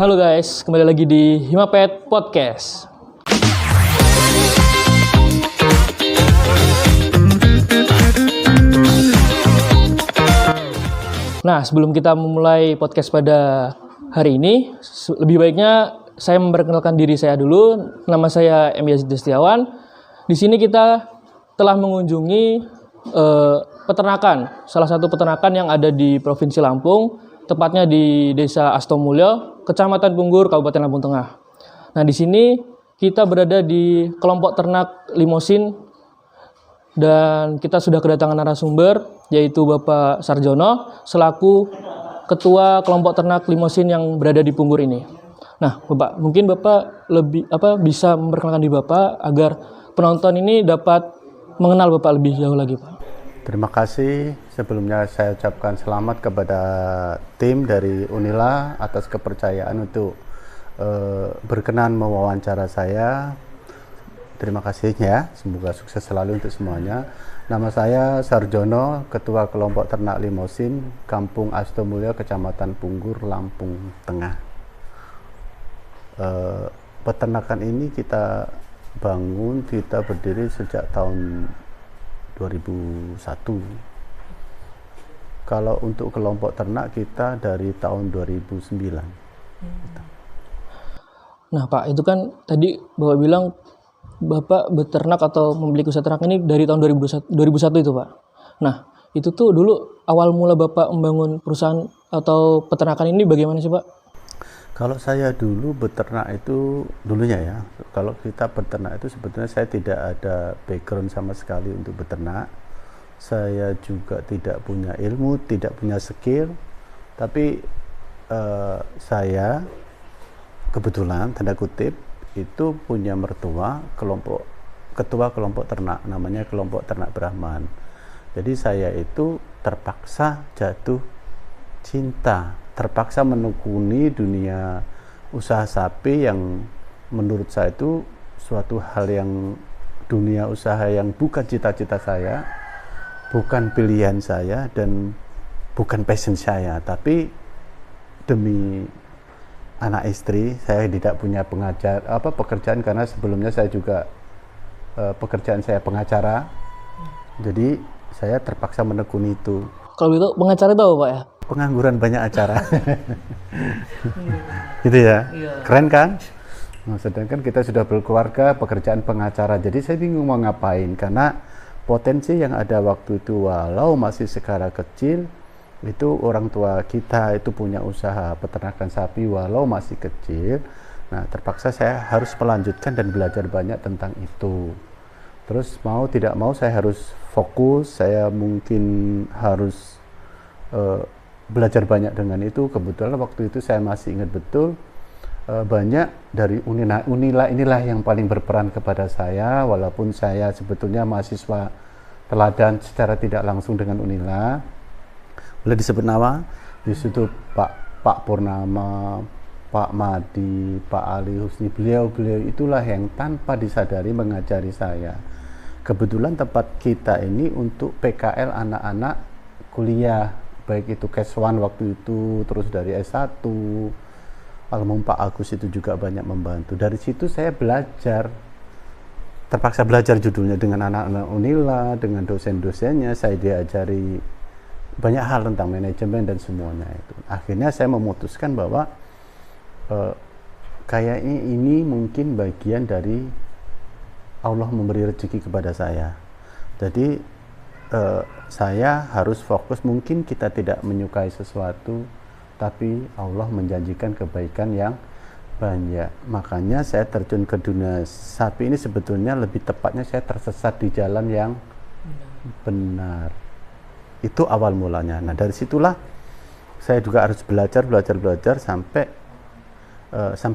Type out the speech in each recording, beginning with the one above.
Halo guys, kembali lagi di Himapet Podcast. Nah, sebelum kita memulai podcast pada hari ini, lebih baiknya saya memperkenalkan diri saya dulu. Nama saya M. Yazid Destiawan. Di sini kita telah mengunjungi peternakan, salah satu peternakan yang ada di Provinsi Lampung, tepatnya di Desa Astomulyo, Kecamatan Punggur, Kabupaten Lampung Tengah. Nah, di sini kita berada di kelompok ternak Limosin dan kita sudah kedatangan narasumber, yaitu Bapak Sarjono selaku Ketua Kelompok Ternak Limosin yang berada di Punggur ini. Nah, Bapak, mungkin Bapak bisa memperkenalkan diri Bapak agar penonton ini dapat mengenal Bapak lebih jauh lagi, Pak. Terima kasih. Sebelumnya saya ucapkan selamat kepada tim dari Unila atas kepercayaan untuk berkenan mewawancara saya. Terima kasih ya. Semoga sukses selalu untuk semuanya. Nama saya Sarjono, Ketua Kelompok Ternak Limosin, Kampung Astomulyo, Kecamatan Punggur, Lampung Tengah. Peternakan ini kita bangun, kita berdiri sejak tahun 2001. Kalau untuk kelompok ternak kita dari tahun 2009. Nah, Pak, itu kan tadi Bapak bilang Bapak beternak atau memiliki usaha ternak ini dari tahun 2001 itu, Pak. Nah, itu tuh dulu awal mula Bapak membangun perusahaan atau peternakan ini bagaimana sih, Pak? Kalau saya dulu beternak itu dulunya ya, kalau kita beternak itu sebetulnya saya tidak ada background sama sekali untuk beternak. Saya juga tidak punya ilmu, tidak punya skill, tapi saya kebetulan tanda kutip itu punya mertua ketua kelompok ternak, namanya kelompok ternak Brahman. Jadi saya itu terpaksa jatuh cinta, terpaksa menekuni dunia usaha sapi yang menurut saya itu suatu hal yang dunia usaha yang bukan cita-cita saya, bukan pilihan saya dan bukan passion saya, tapi demi anak istri saya tidak punya pekerjaan karena sebelumnya saya juga pekerjaan saya pengacara. Jadi saya terpaksa menekuni itu. Kalau gitu pengacara itu apa, Pak ya? Pengangguran banyak acara. Gitu ya. Keren kan? Nah, sedangkan kita sudah berkeluarga, pekerjaan pengacara. Jadi saya bingung mau ngapain karena potensi yang ada waktu itu walau masih skala kecil, itu orang tua kita itu punya usaha peternakan sapi walau masih kecil. Nah, terpaksa saya harus melanjutkan dan belajar banyak tentang itu. Terus mau tidak mau saya harus fokus, saya mungkin harus belajar banyak dengan itu. Kebetulan waktu itu saya masih ingat betul banyak dari Unila inilah yang paling berperan kepada saya, walaupun saya sebetulnya mahasiswa teladan secara tidak langsung dengan Unila. Boleh disebut nama di situ Pak Purnama, Pak Madi, Pak Ali Husni, beliau itulah yang tanpa disadari mengajari saya. Kebetulan tempat kita ini untuk PKL anak-anak kuliah, baik itu Kes1 waktu itu, terus dari S1, almarhum Pak Agus itu juga banyak membantu. Dari situ saya belajar, terpaksa belajar judulnya dengan anak-anak Unila, dengan dosen-dosennya, saya diajari banyak hal tentang manajemen dan semuanya itu. Akhirnya saya memutuskan bahwa kayaknya ini mungkin bagian dari Allah memberi rezeki kepada saya. Jadi saya harus fokus. Mungkin kita tidak menyukai sesuatu, tapi Allah menjanjikan kebaikan yang banyak. Makanya saya terjun ke dunia sapi ini sebetulnya lebih tepatnya saya tersesat di jalan yang benar. Itu awal mulanya. Nah, dari situlah saya juga harus belajar sampai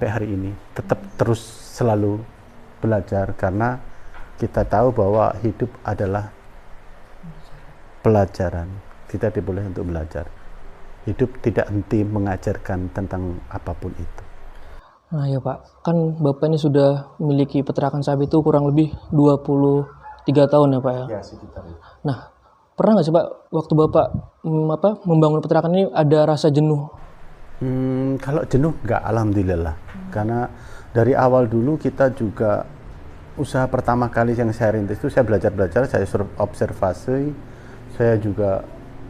hari ini. Tetap terus selalu belajar karena kita tahu bahwa hidup adalah pelajaran. Kita diboleh untuk belajar. Hidup tidak henti mengajarkan tentang apapun itu. Nah ya Pak, kan Bapak ini sudah memiliki peternakan sapi itu kurang lebih 23 tahun ya Pak ya? Ya, sekitar itu. Nah, pernah nggak sih Pak, waktu Bapak membangun peternakan ini ada rasa jenuh? Kalau jenuh nggak, alhamdulillah. Karena dari awal dulu kita juga usaha pertama kali yang saya rintis itu saya belajar, saya observasi, saya juga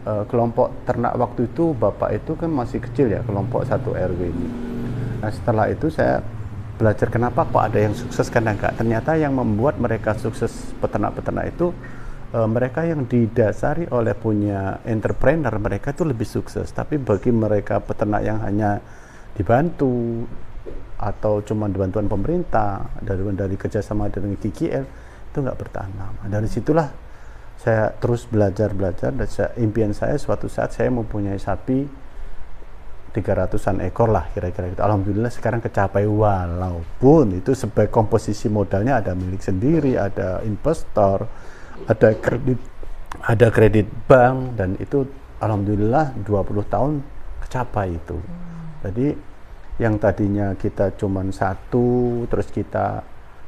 kelompok ternak waktu itu bapak itu kan masih kecil ya, kelompok 1 RW ini. Nah setelah itu saya belajar kenapa kok ada yang sukses karena enggak. Ternyata yang membuat mereka sukses peternak-peternak itu mereka yang didasari oleh punya entrepreneur, mereka itu lebih sukses. Tapi bagi mereka peternak yang hanya dibantu atau cuma bantuan pemerintah dari kerjasama dengan KKL itu nggak bertahan lama. Dari situlah saya terus belajar dan impian saya suatu saat saya mempunyai sapi 300-an ekor lah kira-kira gitu. Alhamdulillah sekarang kecapai, walaupun itu sebagai komposisi modalnya ada milik sendiri, ada investor, ada kredit bank, dan itu alhamdulillah 20 tahun kecapai itu. Jadi yang tadinya kita cuman terus kita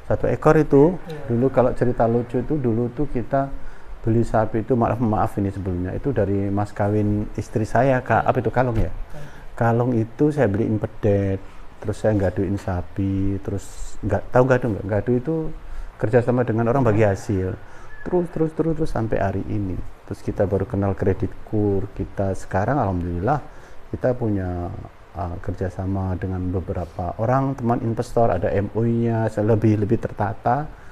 1 ekor itu dulu, kalau cerita lucu itu dulu tuh kita beli sapi itu, maaf ini sebelumnya, itu dari mas kawin istri saya, apa itu, kalung ya, kalung itu saya beliin pedet, terus saya gaduin sapi, terus gadu itu kerjasama dengan orang bagi hasil, terus sampai hari ini. Terus kita baru kenal kredit kur, kita sekarang alhamdulillah kita punya kerjasama dengan beberapa orang teman investor, ada MOU-nya lebih tertata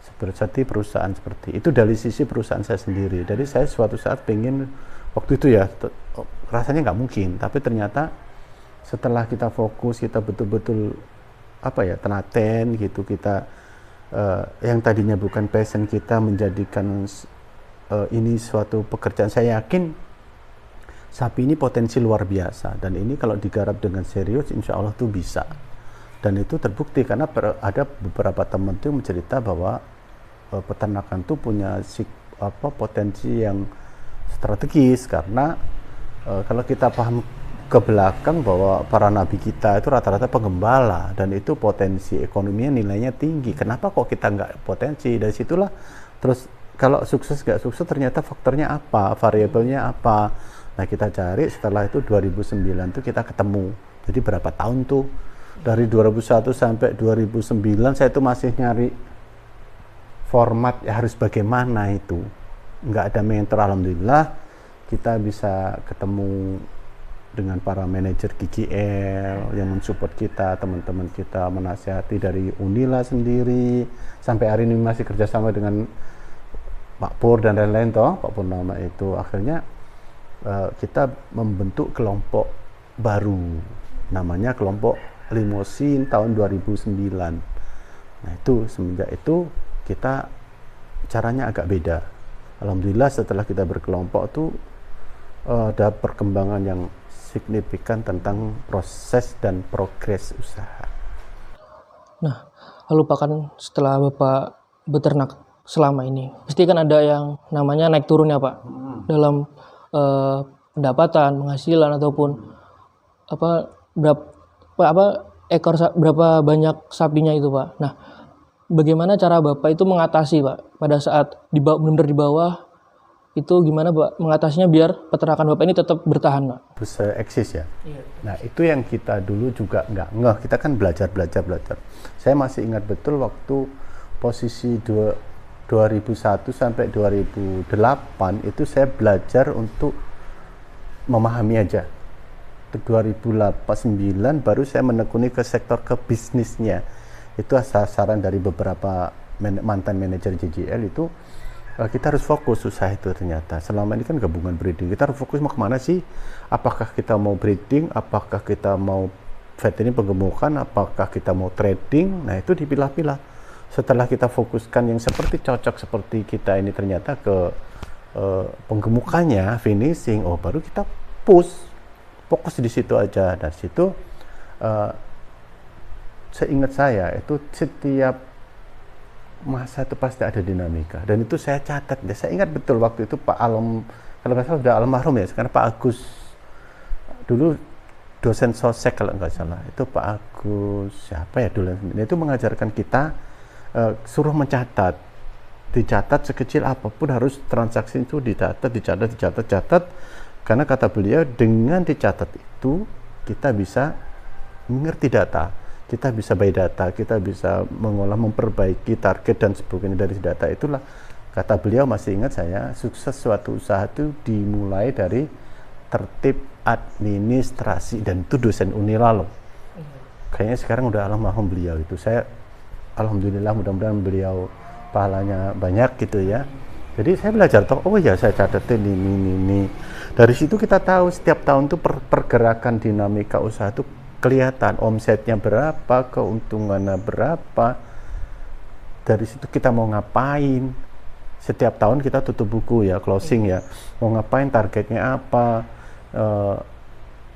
seperti perusahaan seperti itu. Dari sisi perusahaan saya sendiri, jadi saya suatu saat pengen waktu itu ya, rasanya nggak mungkin, tapi ternyata setelah kita fokus, kita betul-betul telaten gitu, kita yang tadinya bukan passion kita menjadikan ini suatu pekerjaan. Saya yakin sapi ini potensi luar biasa, dan ini kalau digarap dengan serius insya Allah tuh bisa. Dan itu terbukti karena ada beberapa teman tuh mencerita bahwa peternakan tuh punya potensi yang strategis, karena kalau kita paham ke belakang bahwa para nabi kita itu rata-rata penggembala, dan itu potensi ekonominya nilainya tinggi. Kenapa kok kita nggak potensi? Dari situlah terus kalau sukses nggak sukses ternyata faktornya apa, variabelnya apa. Nah kita cari, setelah itu 2009 tuh kita ketemu. Jadi berapa tahun tuh, dari 2001 sampai 2009 saya tuh masih nyari format ya, harus bagaimana itu, nggak ada mentor. Alhamdulillah kita bisa ketemu dengan para manajer KKL yang mensupport kita, teman-teman kita menasihati dari Unila sendiri, sampai hari ini masih kerjasama dengan Pak Pur dan lain-lain toh, Pak Purnama itu. Akhirnya kita membentuk kelompok baru, namanya kelompok Limosin tahun 2009. Nah itu semenjak itu kita caranya agak beda. Alhamdulillah setelah kita berkelompok tuh ada perkembangan yang signifikan tentang proses dan progres usaha. Nah, lalu Pak, kan setelah Bapak beternak selama ini, pasti kan ada yang namanya naik turun ya Pak, dalam pendapatan, penghasilan, ataupun berapa banyak sapinya itu Pak. Nah, bagaimana cara Bapak itu mengatasi Pak pada saat benar-benar di bawah itu, gimana Pak mengatasinya biar peternakan Bapak ini tetap bertahan Pak? Bisa eksis ya. Iya. Nah itu yang kita dulu juga nggak ngeh, kita kan belajar. Saya masih ingat betul waktu posisi 2001 sampai 2008 itu saya belajar untuk memahami aja. 2008-2009 baru saya menekuni ke sektor ke bisnisnya. Itu sasaran dari beberapa mantan manajer JJL itu, kita harus fokus usaha itu. Ternyata selama ini kan gabungan breeding, kita harus fokus mau kemana sih, apakah kita mau breeding, apakah kita mau veterinary penggemukan, apakah kita mau trading. Nah itu dipilah-pilah. Setelah kita fokuskan yang seperti cocok seperti kita ini, ternyata ke penggemukannya, finishing, baru kita fokus di situ aja. Dari situ seingat saya itu setiap masa itu pasti ada dinamika, dan itu saya catat. Saya ingat betul waktu itu Pak Alom, kalau nggak salah sudah almarhum ya sekarang, Pak Agus dulu dosen sosek kalau nggak salah, itu Pak Agus siapa ya dulu, itu mengajarkan kita suruh mencatat, dicatat sekecil apapun, harus transaksi itu dicatat, karena kata beliau dengan dicatat itu kita bisa mengerti data, kita bisa by data, kita bisa mengolah, memperbaiki target dan sebagainya dari data. Itulah kata beliau, masih ingat saya, sukses suatu usaha itu dimulai dari tertib administrasi, dan itu dosen Unila loh. Kayaknya sekarang udah almarhum beliau itu. Saya alhamdulillah, mudah-mudahan beliau pahalanya banyak gitu ya. Jadi saya belajar, oh ya saya catetin ini. Dari situ kita tahu setiap tahun tuh pergerakan dinamika usaha itu kelihatan, omsetnya berapa, keuntungannya berapa. Dari situ kita mau ngapain. Setiap tahun kita tutup buku ya, closing ya. Mau ngapain, targetnya apa,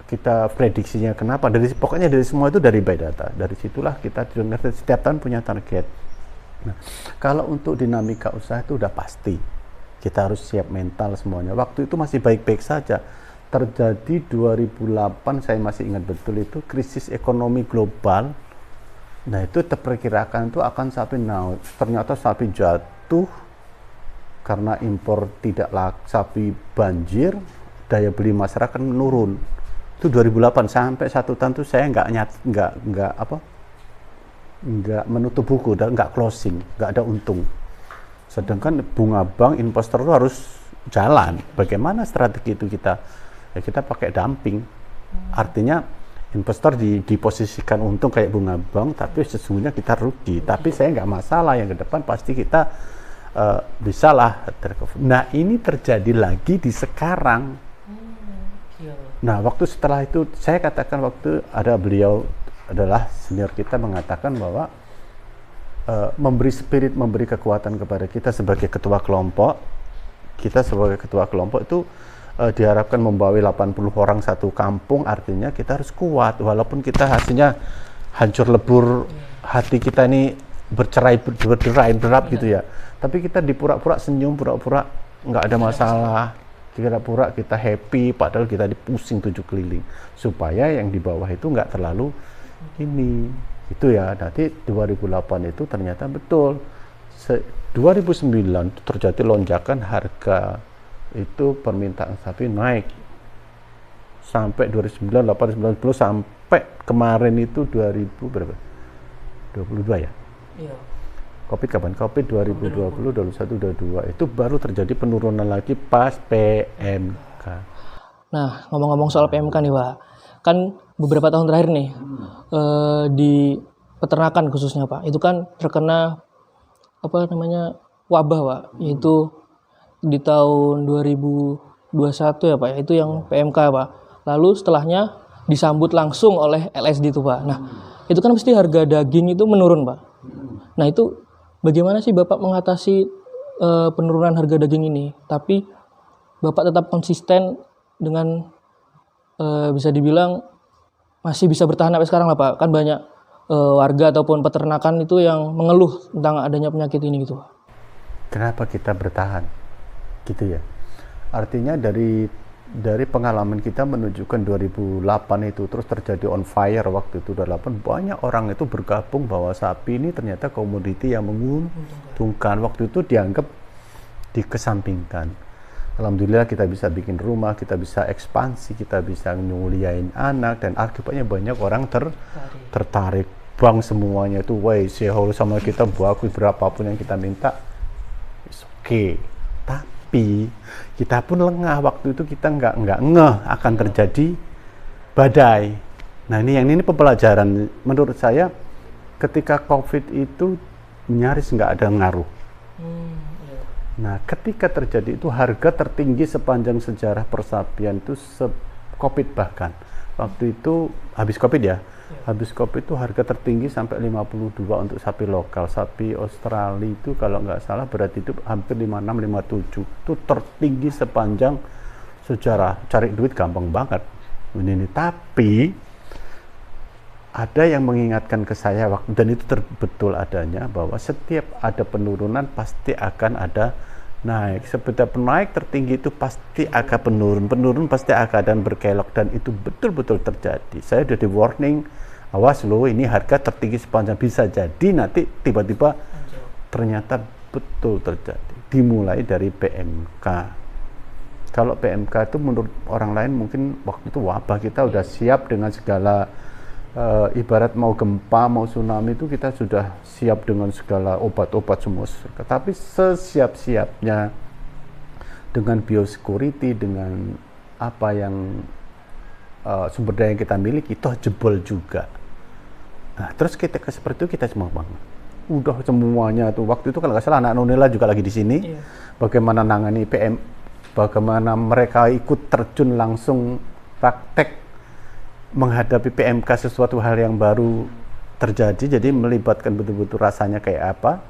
kita prediksinya kenapa. Pokoknya dari semua itu dari by data. Dari situlah kita setiap tahun punya target. Nah, kalau untuk dinamika usaha itu udah pasti. Kita harus siap mental semuanya. Waktu itu masih baik-baik saja. Terjadi 2008, saya masih ingat betul itu, krisis ekonomi global. Nah itu terperkirakan itu akan sapi naik. Ternyata sapi jatuh karena impor tidak laku, sapi banjir, daya beli masyarakat menurun. Itu 2008, sampai 1 tahun itu saya nggak menutup buku dan nggak closing, nggak ada untung. Sedangkan bunga bank, investor itu harus jalan. Bagaimana strategi itu kita? Ya kita pakai dumping, artinya investor diposisikan untung kayak bunga bank, tapi sesungguhnya kita rugi. Tapi saya nggak masalah, yang ke depan pasti kita bisa lah tercover. Nah ini terjadi lagi di sekarang. Nah waktu setelah itu, saya katakan waktu ada beliau adalah senior kita mengatakan bahwa memberi spirit, memberi kekuatan kepada kita sebagai ketua kelompok. Kita sebagai ketua kelompok itu diharapkan membawa 80 orang satu kampung, artinya kita harus kuat walaupun kita hasilnya hancur lebur, hati kita ini berderai berap gitu ya, tapi kita dipura-pura senyum, pura-pura nggak ada masalah, pura-pura kita happy padahal kita dipusing 7 keliling, supaya yang di bawah itu nggak terlalu ini itu ya. Nanti 2008 itu ternyata betul 2009 itu terjadi lonjakan harga, itu permintaan sapi naik sampai 2009, 8, 9, 10 sampai kemarin itu 2000 berapa? 22 ya? Iya. Covid kapan? Covid 2020, 2021, 2022 itu baru terjadi penurunan lagi pas PMK. Nah, ngomong-ngomong soal PMK nih Pak, kan beberapa tahun terakhir nih di peternakan khususnya Pak, itu kan terkena wabah Pak, yaitu di tahun 2021 ya Pak, itu yang PMK Pak. Lalu setelahnya disambut langsung oleh LSD itu Pak. Nah itu kan mesti harga daging itu menurun Pak. Nah itu bagaimana sih Bapak mengatasi penurunan harga daging ini, tapi Bapak tetap konsisten dengan bisa dibilang masih bisa bertahan sampai sekarang lah Pak. Kan banyak warga ataupun peternakan itu yang mengeluh tentang adanya penyakit ini gitu Pak. Kenapa kita bertahan? Gitu ya. Artinya dari pengalaman kita menunjukkan 2008 itu terus terjadi on fire waktu itu 2008, banyak orang itu bergabung bahwa sapi ini ternyata komoditi yang menguntungkan. Waktu itu dianggap dikesampingkan. Alhamdulillah kita bisa bikin rumah, kita bisa ekspansi, kita bisa nyuliain anak, dan akibatnya banyak orang tertarik. Bank semuanya itu, shareholder sama kita, bagus berapapun yang kita minta, it's okay. Tapi kita pun lengah waktu itu, kita nggak ngeh akan terjadi badai. Nah ini pembelajaran menurut saya. Ketika COVID itu nyaris nggak ada ngaruh. Nah ketika terjadi itu harga tertinggi sepanjang sejarah persapian itu COVID, bahkan waktu itu habis COVID ya. Habis COVID itu harga tertinggi sampai 52 untuk sapi lokal. Sapi Australia itu kalau nggak salah berarti itu hampir 56, 57. Itu tertinggi sepanjang sejarah. Cari duit gampang banget. Ini. Tapi ada yang mengingatkan ke saya waktu, dan itu betul adanya, bahwa setiap ada penurunan pasti akan ada naik. Setiap naik tertinggi itu pasti akan penurun pasti akan dan berkelok, dan itu betul-betul terjadi. Saya udah di warning, awas loh, ini harga tertinggi sepanjang, bisa jadi nanti tiba-tiba ternyata betul terjadi. Dimulai dari PMK. Kalau PMK itu menurut orang lain mungkin waktu itu wabah, kita udah siap dengan segala ibarat mau gempa, mau tsunami itu kita sudah siap dengan segala obat-obat semua. Tapi sesiap-siapnya dengan biosecurity, dengan apa yang sumber daya yang kita miliki, itu jebol juga. Nah, terus kita seperti itu kita semua bangun. Udah semuanya tuh waktu itu kalau nggak salah anak Nonela juga lagi di sini. Bagaimana nangani bagaimana mereka ikut terjun langsung praktek menghadapi PMK, sesuatu hal yang baru terjadi, jadi melibatkan betul-betul rasanya kayak apa.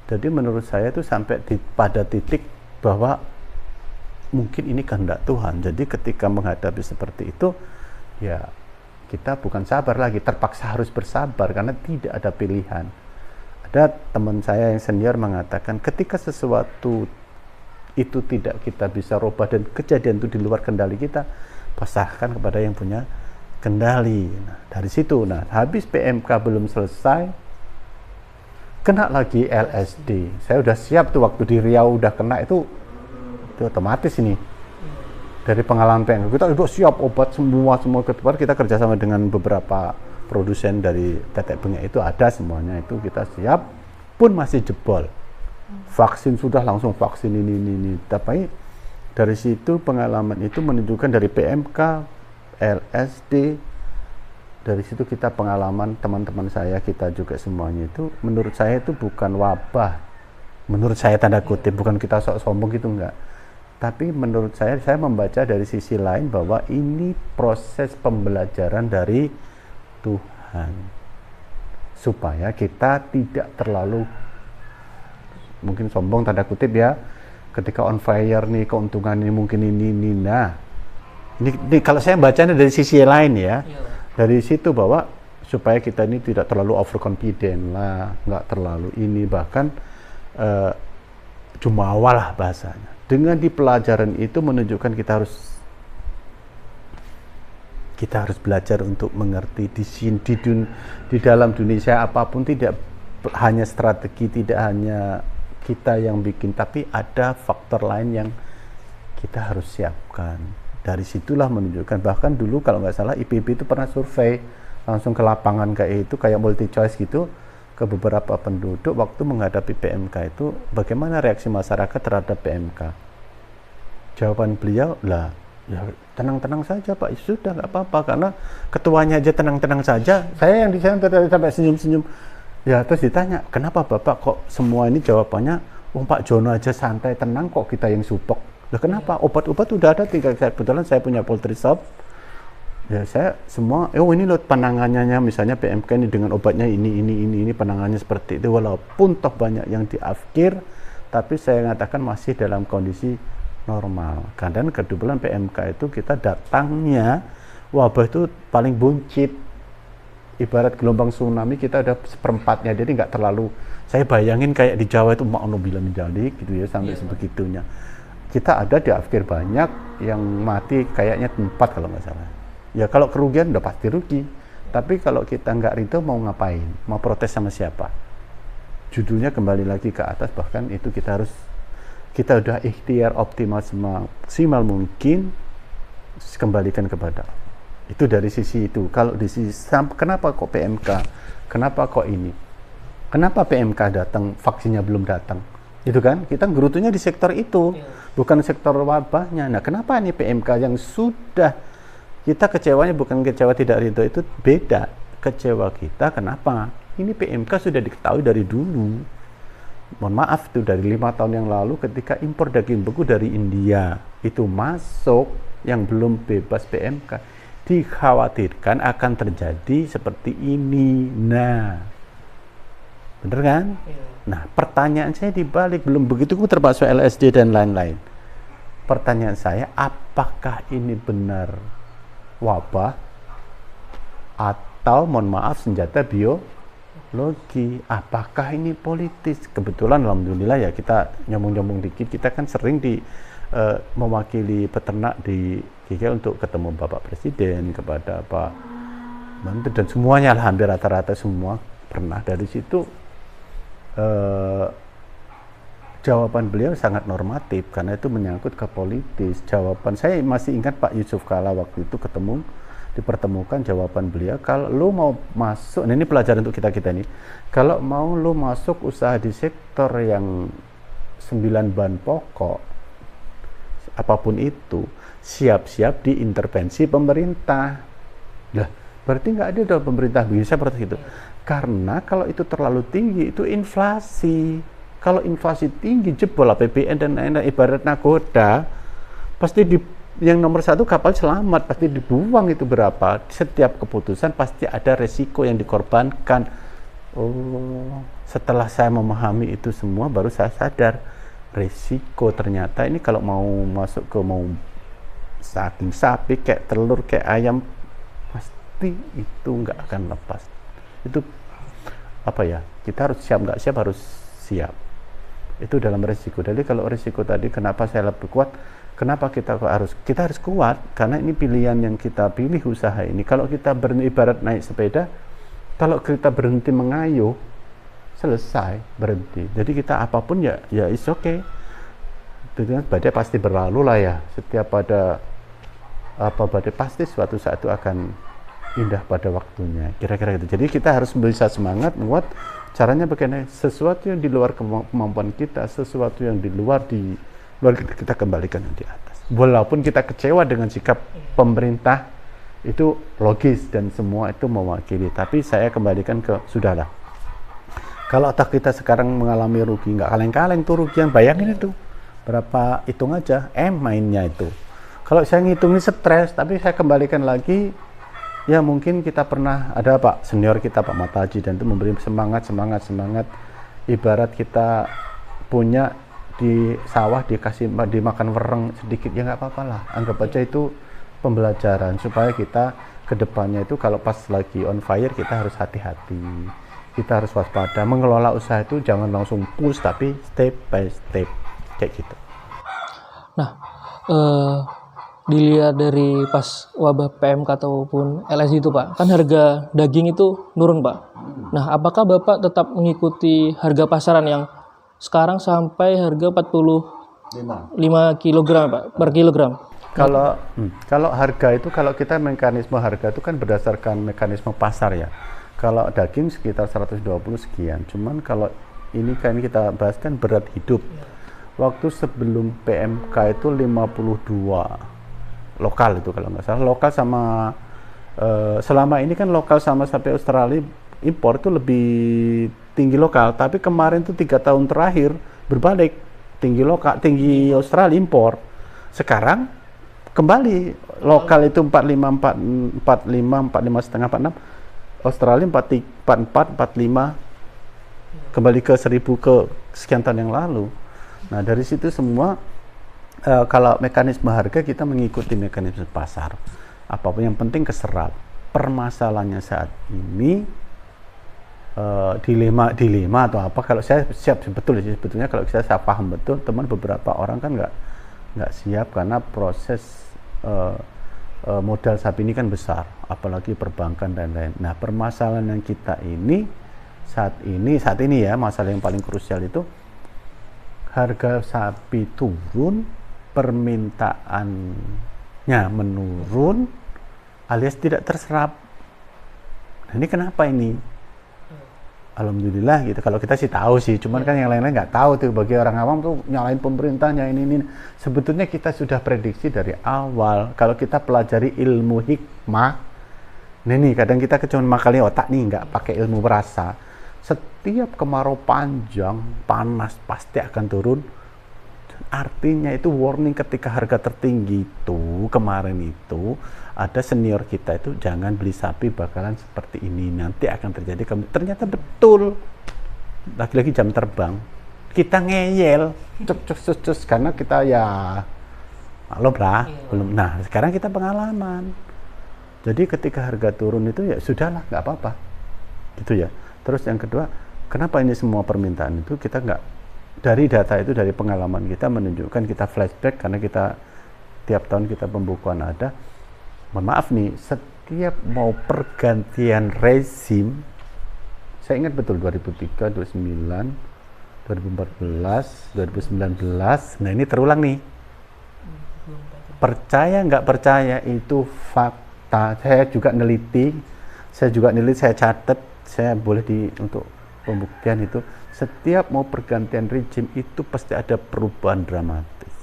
Jadi menurut saya itu sampai pada titik bahwa mungkin ini kehendak Tuhan. Jadi ketika menghadapi seperti itu, ya kita bukan sabar lagi, terpaksa harus bersabar karena tidak ada pilihan. Ada teman saya yang senior mengatakan ketika sesuatu itu tidak kita bisa rubah dan kejadian itu di luar kendali kita, pasrahkan kepada yang punya kendali. Nah, dari situ, habis PMK belum selesai, kena lagi LSD. Saya udah siap tuh waktu di Riau udah kena itu otomatis ini. Dari pengalaman PMK kita udah siap obat semua keluar, kita kerjasama dengan beberapa produsen dari tetek bengek itu ada semuanya, itu kita siap, pun masih jebol. Vaksin sudah langsung vaksin ini. Tapi dari situ pengalaman itu menunjukkan dari PMK, LSD, dari situ kita pengalaman teman-teman saya, kita juga semuanya itu menurut saya itu bukan wabah. Menurut saya tanda kutip, bukan kita sok sombong gitu enggak. Tapi menurut saya membaca dari sisi lain bahwa ini proses pembelajaran dari Tuhan. Supaya kita tidak terlalu mungkin sombong tanda kutip ya, ketika on fire nih keuntungan ini mungkin ini. Nah, ini kalau saya bacanya dari sisi lain ya, dari situ bahwa supaya kita ini tidak terlalu overconfident lah, nggak terlalu ini, bahkan jumawa lah bahasanya. Dengan di pelajaran itu menunjukkan kita harus belajar untuk mengerti di dalam dunia apapun, tidak hanya strategi, tidak hanya kita yang bikin, tapi ada faktor lain yang kita harus siapkan. Dari situlah menunjukkan, bahkan dulu kalau nggak salah IPB itu pernah survei langsung ke lapangan kayak itu, kayak multi choice gitu, ke beberapa penduduk waktu menghadapi PMK itu, bagaimana reaksi masyarakat terhadap PMK. Jawaban beliau lah, ya tenang-tenang saja Pak, sudah nggak apa-apa, karena ketuanya aja tenang-tenang saja. Saya yang di sana tadi sampai senyum-senyum. Ya, terus ditanya, kenapa Bapak kok semua ini jawabannya, Pak Jono aja santai, tenang, kok kita yang supek. Lah kenapa? Obat-obat udah ada, tinggal kebetulan saya punya poultry shop. Ya saya semua, ini loh penanganannya, misalnya PMK ini dengan obatnya ini penanganannya seperti itu, walaupun toh banyak yang diafkir, tapi saya mengatakan masih dalam kondisi normal. Kadang kebetulan PMK itu kita datangnya, wabah itu paling buncit. Ibarat gelombang tsunami kita ada seperempatnya, jadi nggak terlalu, saya bayangin kayak di Jawa itu makno bilang menjadi gitu ya, sampai sebegitunya. Kita ada di afkir banyak yang mati kayaknya 4 kalau nggak salah. Ya kalau kerugian udah pasti rugi, tapi kalau kita nggak ridho mau ngapain, mau protes sama siapa? Judulnya kembali lagi ke atas, bahkan itu kita udah ikhtiar optimal semaksimal mungkin, kembalikan kepada Allah. Itu dari sisi itu. Kalau di sisi kenapa kok PMK, kenapa kok ini, kenapa PMK datang, vaksinnya belum datang, itu kan kita gerutunya di sektor itu, bukan sektor wabahnya. Nah, kenapa ini PMK yang sudah kita kecewanya, bukan kecewa tidak ridho, itu beda. Kecewa kita kenapa ini PMK sudah diketahui dari dulu. Mohon maaf tuh, dari 5 tahun yang lalu ketika impor daging beku dari India itu masuk yang belum bebas PMK, dikhawatirkan akan terjadi seperti ini. Nah, bener kan? Nah, pertanyaan saya dibalik, belum begitu termasuk LSD dan lain-lain. Pertanyaan saya, apakah ini benar wabah atau mohon maaf senjata biologi? Apakah ini politis? Kebetulan alhamdulillah ya, kita nyambung-nyambung dikit, kita kan sering mewakili peternak di GK untuk ketemu Bapak Presiden, kepada Pak Menteri, dan semuanya lah, hampir rata-rata semua pernah. Dari situ jawaban beliau sangat normatif karena itu menyangkut ke politis. Jawaban saya masih ingat Pak Yusuf Kala waktu itu dipertemukan jawaban beliau, kalau lu mau masuk, nah ini pelajaran untuk kita nih, kalau mau lu masuk usaha di sektor yang 9 bahan pokok apapun itu, siap-siap diintervensi pemerintah. Lah, berarti nggak ada dong pemerintah bisa seperti itu. Karena kalau itu terlalu tinggi, itu inflasi. Kalau inflasi tinggi, jebol APBN dan lain-lain, ibarat nakoda, pasti yang nomor satu kapal selamat, pasti dibuang itu berapa. Setiap keputusan pasti ada resiko yang dikorbankan. Oh, setelah saya memahami itu semua, baru saya sadar resiko ternyata ini kalau mau masuk ke mau daging sapi, kayak telur, kayak ayam, pasti itu nggak akan lepas. Itu apa ya? Kita harus siap, nggak siap harus siap. Itu dalam resiko. Jadi kalau resiko tadi, kenapa saya lebih kuat? Kenapa kita harus kuat? Karena ini pilihan yang kita pilih usaha ini. Kalau kita beribarat naik sepeda, kalau kita berhenti mengayuh, selesai berhenti. Jadi kita apapun ya is okay. Badai pasti berlalu lah ya. Setiap badai pasti suatu saat itu akan indah pada waktunya. Kira-kira gitu. Jadi kita harus bisa semangat, kuat. Caranya bagaimana? Sesuatu yang di luar kemampuan kita, sesuatu yang di luar kita kembalikan yang di atas. Walaupun kita kecewa dengan sikap pemerintah, itu logis dan semua itu mewakili. Tapi saya kembalikan ke sudahlah. Kalau otak kita sekarang mengalami rugi, nggak kaleng-kaleng tuh rugian, bayangin itu berapa, hitung aja mainnya itu. Kalau saya ngitungin stres, tapi saya kembalikan lagi, ya mungkin kita pernah ada Pak senior kita Pak Mataji dan itu memberi semangat. Ibarat kita punya di sawah dimakan wereng sedikit, ya nggak apa-apa lah, anggap aja itu pembelajaran supaya kita kedepannya itu kalau pas lagi on fire kita harus hati-hati, kita harus waspada, mengelola usaha itu jangan langsung push tapi step by step kayak gitu. Nah, dilihat dari pas wabah PMK ataupun LSD itu Pak, kan harga daging itu nurun Pak. Nah, apakah Bapak tetap mengikuti harga pasaran yang sekarang sampai harga 45 kg Pak per kilogram? Kalau harga itu, kalau kita mekanisme harga itu kan berdasarkan mekanisme pasar ya. Kalau daging sekitar 120 sekian. Cuman kalau ini kan kita bahas kan berat hidup. Waktu sebelum PMK itu 52 lokal itu kalau nggak salah. Lokal sama selama ini kan lokal sama sapi Australia impor itu lebih tinggi lokal, tapi kemarin tuh 3 tahun terakhir berbalik, tinggi Australia impor. Sekarang kembali lokal itu 45 setengah 46, Australia 44 45, kembali ke 1000 ke sekian tahun yang lalu. Nah dari situ semua kalau mekanisme harga kita mengikuti mekanisme pasar. Apapun yang penting keserap. Permasalahannya saat ini dilema atau apa, kalau saya siap sebetulnya kalau saya paham betul, teman beberapa orang kan nggak siap karena proses modal sapi ini kan besar, apalagi perbankan dan lain. Nah permasalahan yang kita ini saat ini ya, masalah yang paling krusial itu harga sapi turun, permintaannya menurun alias tidak terserap. Nah ini kenapa ini? Alhamdulillah gitu. Kalau kita sih tahu sih, cuman kan yang lain-lain nggak tahu tuh. Bagi orang awam tuh nyalain pemerintahnya ini. Sebetulnya kita sudah prediksi dari awal. Kalau kita pelajari ilmu hikmah, nih kadang kita cuma makalnya otak nih, nggak pakai ilmu rasa. Setiap kemarau panjang, panas pasti akan turun. Artinya itu warning ketika harga tertinggi itu kemarin itu ada senior kita itu jangan beli sapi bakalan seperti ini, nanti akan terjadi. Ternyata betul, lagi-lagi jam terbang kita ngeyel cus karena kita ya maklum lah belum. Nah sekarang kita pengalaman, jadi ketika harga turun itu ya sudahlah, nggak apa-apa gitu ya. Terus yang kedua, kenapa ini semua permintaan itu kita nggak, dari data itu, dari pengalaman kita menunjukkan, kita flashback karena kita tiap tahun kita pembukuan ada. Mohon maaf nih, setiap mau pergantian rezim, saya ingat betul 2003, 2009, 2014, 2019. Nah ini terulang nih. Percaya nggak percaya itu fakta. Saya juga neliti, saya catat, saya boleh untuk pembuktian itu. Setiap mau pergantian rezim itu pasti ada perubahan dramatis.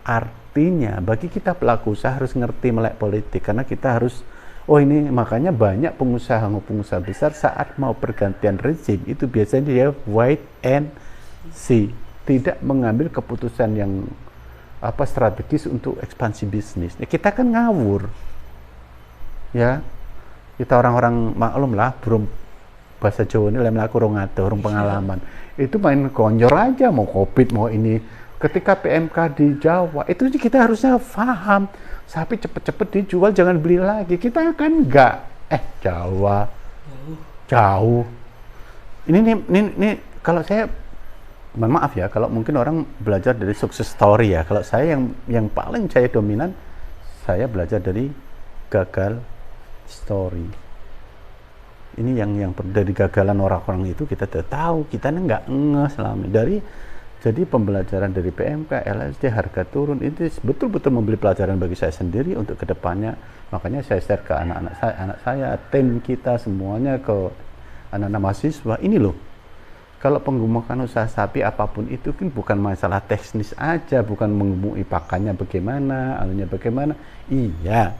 Artinya bagi kita pelaku usaha harus ngerti melek politik, karena kita harus, oh ini makanya banyak pengusaha besar saat mau pergantian rezim itu biasanya dia wait and see, tidak mengambil keputusan yang strategis untuk ekspansi bisnis. Kita kan ngawur, ya kita orang-orang maklum lah, belum bahasa Jawa ini lain aku orang pengalaman. Itu main konyor aja, mau COVID mau ini. Ketika PMK di Jawa itu kita harusnya paham, sapi cepet-cepet dijual, jangan beli lagi. Kita kan enggak, Jawa jauh. Ini kalau saya, mohon maaf ya, kalau mungkin orang belajar dari success story ya. Kalau saya yang paling saya dominan, saya belajar dari gagal story. Ini yang dari gagalan orang-orang itu kita tahu, kita nggak ngeh selama jadi pembelajaran dari PMK, LSD, harga turun itu betul-betul memberi pelajaran bagi saya sendiri untuk kedepannya. Makanya saya share ke anak saya, tim kita semuanya, ke anak-anak mahasiswa. Ini loh, kalau pengembangan usaha sapi apapun itu kan bukan masalah teknis aja, bukan mengemui pakannya bagaimana, anunya bagaimana. Iya,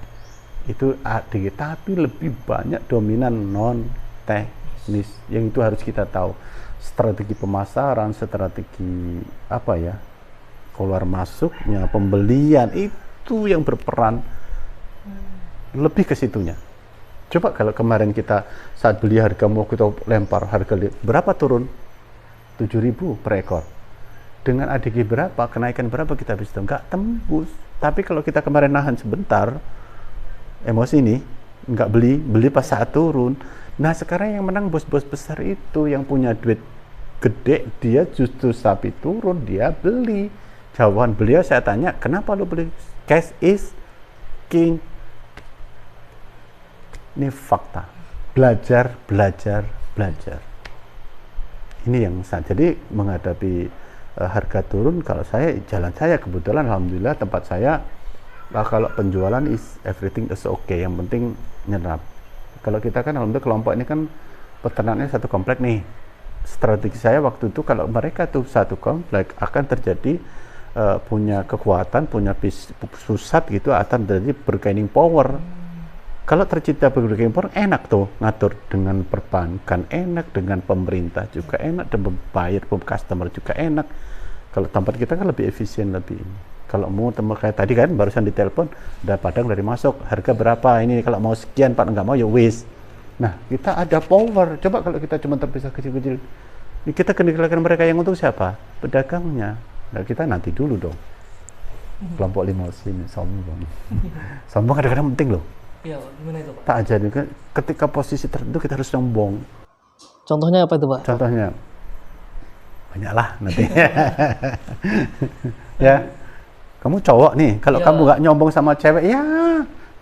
itu ada, tapi lebih banyak dominan non teknis yang itu harus kita tahu. Strategi pemasaran, strategi keluar masuknya, pembelian, itu yang berperan lebih ke situnya. Coba kalau kemarin kita saat beli harga mau kita lempar harga berapa turun? 7.000 per ekor. Dengan ADG berapa, kenaikan berapa kita bisa nggak tembus. Tapi kalau kita kemarin nahan sebentar, emosi ini nggak beli pas saat turun. Nah sekarang yang menang bos-bos besar itu, yang punya duit gede, dia justru sapi turun dia beli. Jawaban beliau saya tanya, kenapa lu beli? Cash is king. Ini fakta. Belajar. Ini yang jadi menghadapi harga turun. Kalau jalan saya kebetulan alhamdulillah tempat saya, kalau penjualan everything is okay, yang penting nyerap. Kalau kita kan alhamdulillah kelompok ini kan peternaknya satu komplek nih. Strategi saya waktu itu kalau mereka tuh satu komplek akan terjadi punya kekuatan, punya pusat gitu, akan terjadi bargaining power. Kalau tercipta bargaining power, enak tuh ngatur dengan perbankan, enak dengan pemerintah juga enak, dan buyer customer juga enak. Kalau tempat kita kan lebih efisien, lebih ini. Kalau mau kayak tadi kan barusan ditelepon, ada padang dari masuk, harga berapa ini, kalau mau sekian Pak, nggak mau ya wis. Nah kita ada power. Coba kalau kita cuma terpisah kecil-kecil, kita kendalikan mereka, yang untung siapa? Pedagangnya. Nah kita nanti dulu dong. Kelompok limosin ini sombong. Sombong kadang-kadang penting loh. Iya, gimana itu Pak? Tak aja nih, ketika posisi tertentu kita harus sombong. Contohnya apa itu Pak? Contohnya banyaklah nanti. Ya, kamu cowok nih, kalau kamu nggak nyombong sama cewek, ya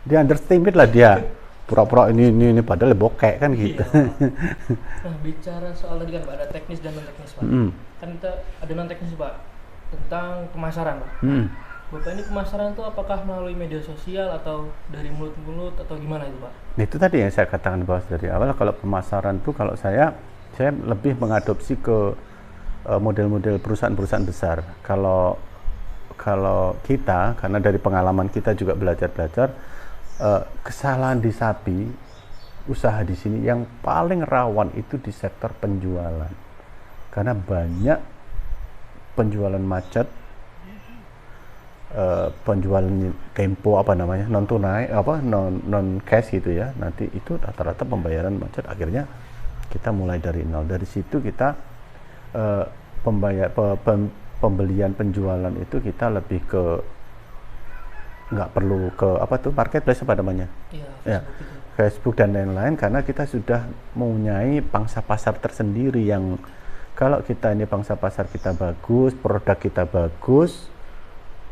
dia underestimate lah dia. Pura-pura ini padahal bokek kan gitu. Nah, bicara soal tadi kan Pak, ada teknis dan non teknis Pak. Kan kita ada non teknis Pak, tentang pemasaran Pak. Bapak ini pemasaran itu apakah melalui media sosial atau dari mulut ke mulut atau gimana itu Pak? Itu tadi yang saya katakan bahwa dari awal, kalau pemasaran itu kalau saya lebih mengadopsi ke model-model perusahaan-perusahaan besar. Kalau kita, karena dari pengalaman kita juga belajar, kesalahan di sapi, usaha di sini yang paling rawan itu di sektor penjualan. Karena banyak penjualan macet, penjualan tempo non tunai, non cash gitu ya. Nanti itu rata-rata pembayaran macet, akhirnya kita mulai dari nol. Dari situ kita pembelian penjualan itu kita lebih ke, nggak perlu ke marketplace namanya, Facebook dan lain-lain, karena kita sudah mempunyai pangsa pasar tersendiri yang kalau kita ini pangsa pasar kita bagus, produk kita bagus,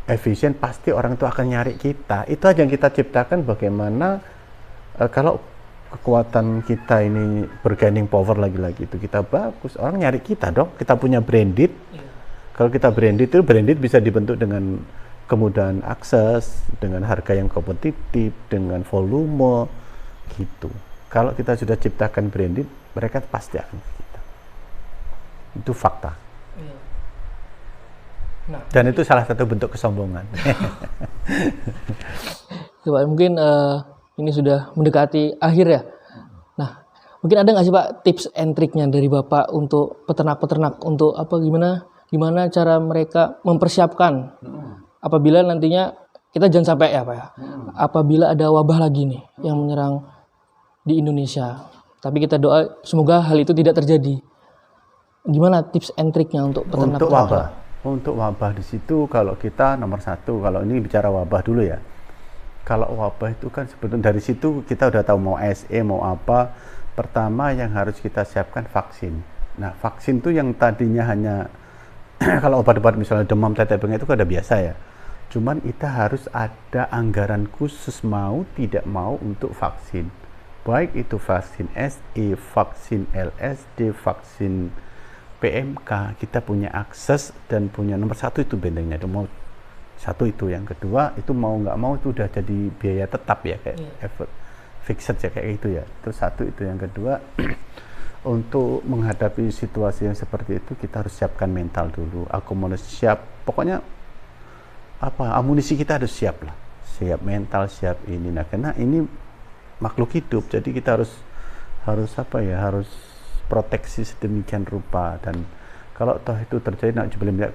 efisien, pasti orang itu akan nyari kita. Itu aja yang kita ciptakan, bagaimana kalau kekuatan kita ini bargaining power lagi-lagi itu kita bagus, orang nyari kita dong, kita punya branded. Kalau kita branded itu branded bisa dibentuk dengan kemudahan akses, dengan harga yang kompetitif, dengan volume gitu. Kalau kita sudah ciptakan branded, mereka pasti akan ke kita. Itu fakta. Nah, dan itu salah satu bentuk kesombongan. Coba mungkin ini sudah mendekati akhir ya. Nah, mungkin ada nggak sih Pak tips and triknya dari Bapak untuk peternak-peternak untuk apa gimana cara mereka mempersiapkan apabila nantinya kita jangan sampai ya Pak ya. Apabila ada wabah lagi nih yang menyerang di Indonesia. Tapi kita doa semoga hal itu tidak terjadi. Gimana tips and triknya untuk peternak? Untuk wabah di situ kalau kita nomor satu, kalau ini bicara wabah dulu ya. Kalau wabah itu kan sebetulnya dari situ kita udah tahu mau SE mau apa. Pertama yang harus kita siapkan vaksin. Nah vaksin itu yang tadinya hanya kalau obat-obat misalnya demam tetek bengek itu kan udah biasa ya. Cuman kita harus ada anggaran khusus mau tidak mau untuk vaksin. Baik itu vaksin SE, vaksin LSD, vaksin PMK, kita punya akses dan punya nomor satu itu bentengnya. Mau satu itu, yang kedua itu mau nggak mau itu udah jadi biaya tetap ya kayak effort fixed ya kayak gitu ya. Itu satu itu, yang kedua untuk menghadapi situasi yang seperti itu kita harus siapkan mental dulu, akomodasi siap, pokoknya apa amunisi kita harus siap lah, siap mental, siap ini. Nah karena ini makhluk hidup, jadi kita harus proteksi sedemikian rupa, dan kalau toh itu terjadi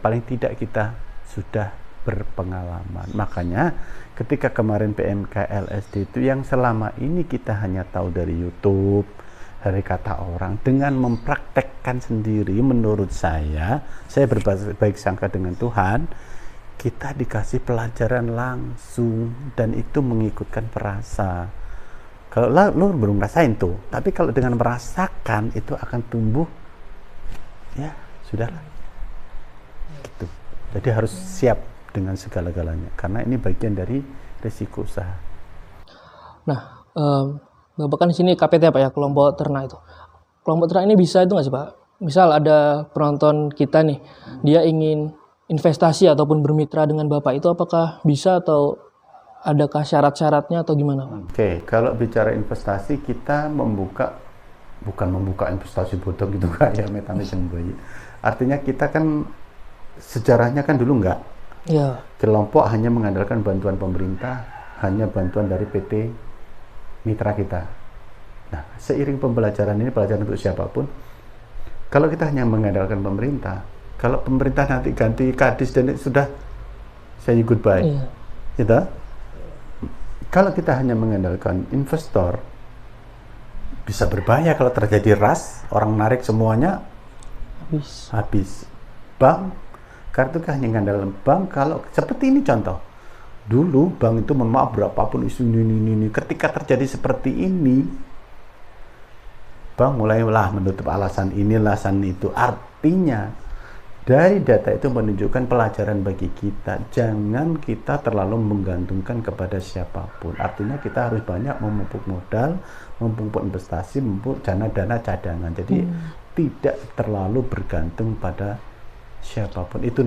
paling tidak kita sudah berpengalaman. Makanya ketika kemarin PMK LSD itu yang selama ini kita hanya tahu dari YouTube, dari kata orang, dengan mempraktekkan sendiri, menurut saya berbaik sangka dengan Tuhan, kita dikasih pelajaran langsung dan itu mengikutkan perasa. Kalau lo belum ngerasain tuh, tapi kalau dengan merasakan itu akan tumbuh, ya sudahlah. Gitu. Jadi harus siap dengan segala-galanya, karena ini bagian dari risiko usaha. Nah, Bapak kan di sini KPT Pak ya, kelompok ternak itu. Kelompok ternak ini bisa itu nggak sih Pak? Misal ada penonton kita nih, dia ingin investasi ataupun bermitra dengan Bapak, itu apakah bisa atau adakah syarat-syaratnya atau gimana Pak? Oke, kalau bicara investasi kita bukan membuka investasi bodong gitu kayak metanisme bayi. Artinya kita kan sejarahnya kan dulu enggak. Ya. Kelompok hanya mengandalkan bantuan pemerintah, hanya bantuan dari PT mitra kita. Nah, seiring pembelajaran ini, pelajaran untuk siapapun, kalau kita hanya mengandalkan pemerintah, kalau pemerintah nanti ganti kadis dan sudah say goodbye. Iya. Gitu? Kalau kita hanya mengandalkan investor, bisa berbahaya kalau terjadi ras, orang narik semuanya habis. Bank, kartu kan hanya mengandalkan bank. Kalau seperti ini contoh, dulu bank itu mohon maaf berapapun isu ini, ketika terjadi seperti ini, bank mulailah menutup alasan ini, alasan itu. Artinya dari data itu menunjukkan pelajaran bagi kita, jangan kita terlalu menggantungkan kepada siapapun. Artinya kita harus banyak memupuk modal, memupuk investasi, memupuk dana-dana cadangan. Jadi tidak terlalu bergantung pada siapapun. Itu